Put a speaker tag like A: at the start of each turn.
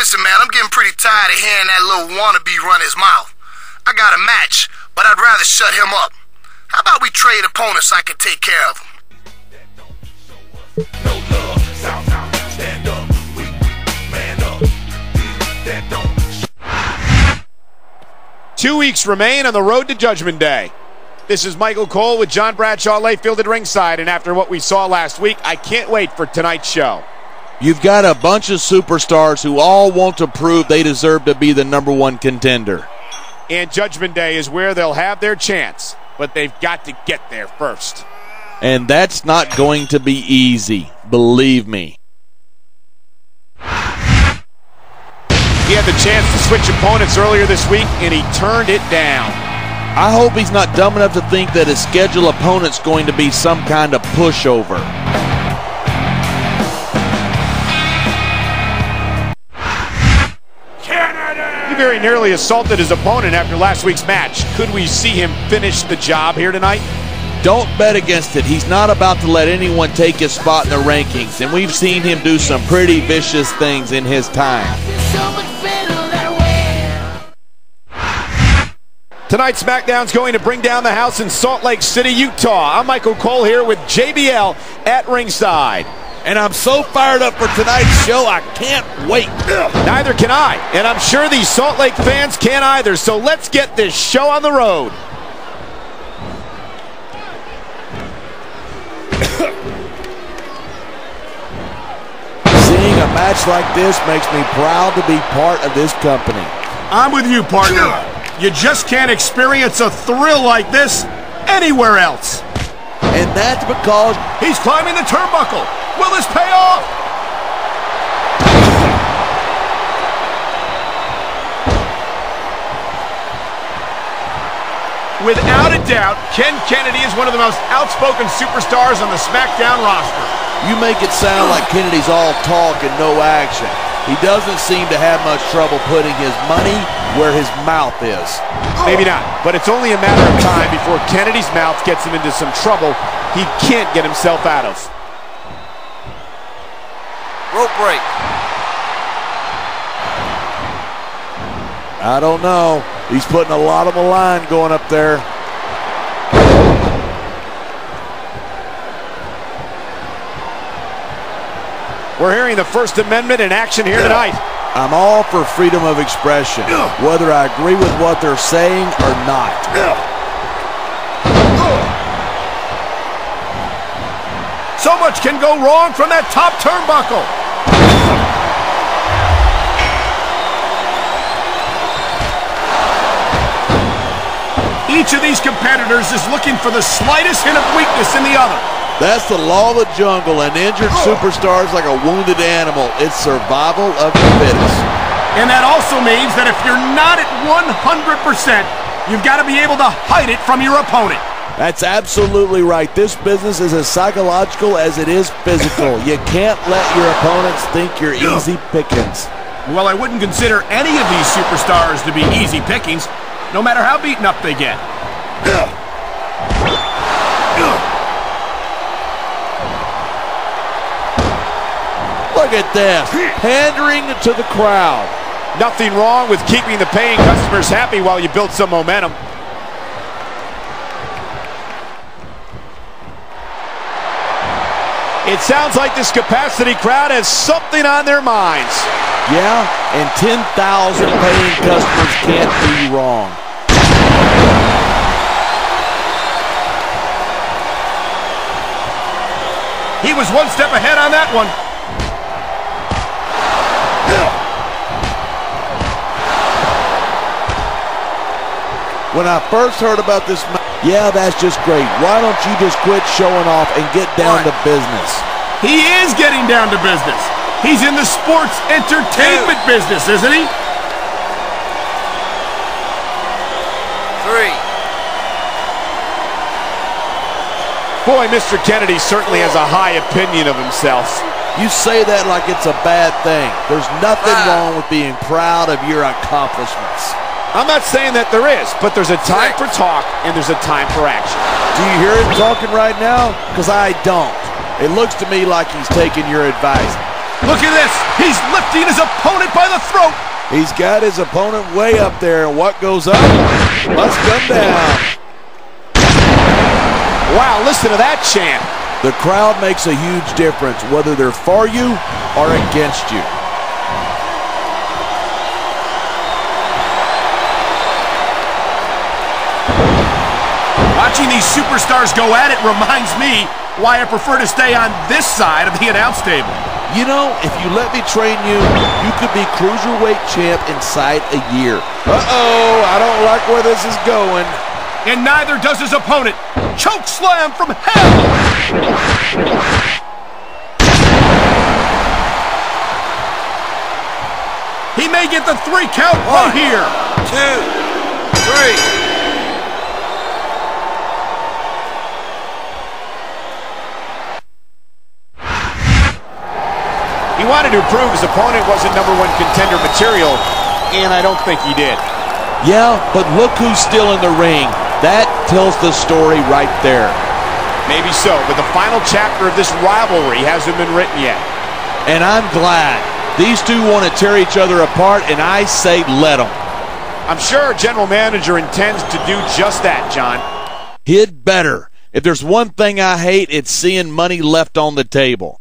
A: Listen, man, I'm getting pretty tired of hearing that little wannabe run his mouth. I got a match, but I'd rather shut him up. How about we trade opponents so I can take care of him? No love, stand up, man up.
B: 2 weeks remain on the road to Judgment Day. This is Michael Cole with John Bradshaw Layfield at ringside, and after what we saw last week, I can't wait for tonight's show.
C: You've got a bunch of superstars who all want to prove they deserve to be the #1 contender.
B: And Judgment Day is where they'll have their chance, but they've got to get there first.
C: And that's not going to be easy, believe me.
B: He had the chance to switch opponents earlier this week, and he turned it down.
C: I hope he's not dumb enough to think that his scheduled opponent's going to be some kind of pushover.
B: He very nearly assaulted his opponent after last week's match. Could we see him finish the job here tonight?
C: Don't bet against it. He's not about to let anyone take his spot in the rankings, and we've seen him do some pretty vicious things in his time.
B: Tonight's Smackdown's going to bring down the house in Salt Lake City, Utah. I'm Michael Cole here with JBL at ringside.
C: And I'm so fired up for tonight's show, I can't wait.
B: Neither can I, and I'm sure these Salt Lake fans can't either, so let's get this show on the road.
C: Seeing a match like this makes me proud to be part of this company.
D: I'm with you, partner. You just can't experience a thrill like this anywhere else.
C: And that's because
D: he's climbing the turnbuckle. Will this pay off? Without a doubt, Ken Kennedy is one of the most outspoken superstars on the Smackdown roster.
C: You make it sound like Kennedy's all talk and no action. He doesn't seem to have much trouble putting his money where his mouth is.
B: Maybe not, but it's only a matter of time before Kennedy's mouth gets him into some trouble he can't get himself out of.
E: Rope break.
C: I don't know. He's putting a lot on the line going up there.
B: We're hearing the First Amendment in action here tonight.
C: I'm all for freedom of expression, whether I agree with what they're saying or not.
D: So much can go wrong from that top turnbuckle. Each of these competitors is looking for the slightest hint of weakness in the other.
C: That's the law of the jungle, and injured superstars like a wounded animal. It's survival of the fittest.
D: And that also means that if you're not at 100%, you've got to be able to hide it from your opponent.
C: That's absolutely right. This business is as psychological as it is physical. You can't let your opponents think you're easy pickings.
D: Well, I wouldn't consider any of these superstars to be easy pickings, no matter how beaten up they get.
C: Look at this, pandering to the crowd.
B: Nothing wrong with keeping the paying customers happy while you build some momentum. It sounds like this capacity crowd has something on their minds.
C: Yeah, and 10,000 paying customers can't be wrong.
D: He was one step ahead on that one.
C: When I first heard about this, yeah, that's just great. Why don't you just quit showing off and get down to business?
D: He is getting down to business. He's in the sports entertainment business, isn't he?
E: 3.
B: Boy, Mr. Kennedy certainly has a high opinion of himself.
C: You say that like it's a bad thing. There's nothing wrong with being proud of your accomplishments.
B: I'm not saying that there is, but there's a time for talk and there's a time for action.
C: Do you hear him talking right now? Because I don't. It looks to me like he's taking your advice.
D: Look at this. He's lifting his opponent by the throat.
C: He's got his opponent way up there, and what goes up must come down.
B: Wow, listen to that chant.
C: The crowd makes a huge difference, whether they're for you or against you.
D: Watching these superstars go at it reminds me why I prefer to stay on this side of the announce table.
C: You know, if you let me train you, you could be cruiserweight champ inside a year. Uh-oh, I don't like where this is going.
D: And neither does his opponent. Choke slam from hell! He may get the 3 count right here.
E: 2, 3.
B: He wanted to prove his opponent wasn't #1 contender material, and I don't think he did.
C: Yeah, but look who's still in the ring. That tells the story right there.
B: Maybe so, but the final chapter of this rivalry hasn't been written yet.
C: And I'm glad. These two want to tear each other apart, and I say let them.
B: I'm sure our general manager intends to do just that, John.
C: He'd better. If there's one thing I hate, it's seeing money left on the table.